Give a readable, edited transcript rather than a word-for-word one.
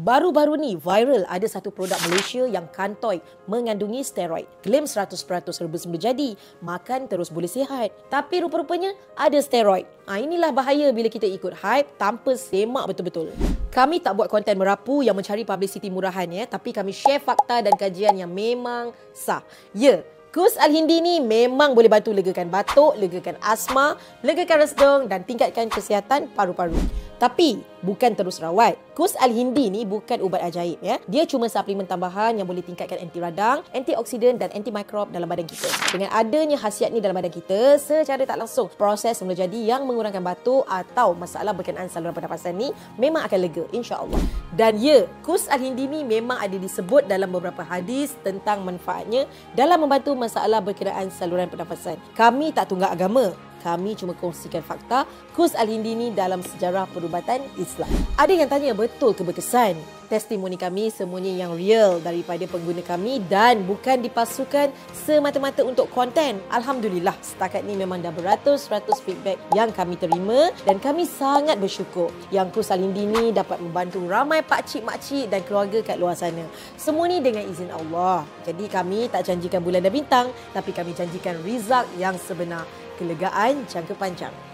Baru-baru ni viral ada satu produk Malaysia yang kantoi mengandungi steroid. Klaim 100% rebus boleh jadi, makan terus boleh sihat. Tapi rupa-rupanya ada steroid. Inilah bahaya bila kita ikut hype tanpa semak betul-betul. Kami tak buat konten merapu yang mencari publicity murahan tapi kami share fakta dan kajian yang memang sah. Ya, Kus Al-Hindi ni memang boleh bantu legakan batuk, legakan asma, legakan resdung dan tingkatkan kesihatan paru-paru. Tapi bukan terus rawat. Kus Al-Hindi ni bukan ubat ajaib Dia cuma suplemen tambahan yang boleh tingkatkan anti radang, antioksidan dan antimikrob dalam badan kita. Dengan adanya khasiat ni dalam badan kita, secara tak langsung proses boleh jadi yang mengurangkan batuk atau masalah berkenaan saluran pernafasan ni memang akan lega, insya-Allah. Dan ya, Kus Al-Hindi ni memang ada disebut dalam beberapa hadis tentang manfaatnya dalam membantu masalah berkenaan saluran pernafasan. Kami tak tunggak agama. Kami cuma kongsikan fakta Kus Al-Hindi ni dalam sejarah perubatan Islam. Ada yang tanya, betul ke berkesan? Testimoni kami semuanya yang real daripada pengguna kami dan bukan dipasukan semata-mata untuk konten. Alhamdulillah, setakat ni memang dah beratus-ratus feedback yang kami terima dan kami sangat bersyukur yang Kus Al-Hindi ni dapat membantu ramai pakcik-makcik dan keluarga kat luar sana. Semua ni dengan izin Allah. Jadi kami tak janjikan bulan dan bintang, tapi kami janjikan rizak yang sebenar. Kelegaan jangka panjang.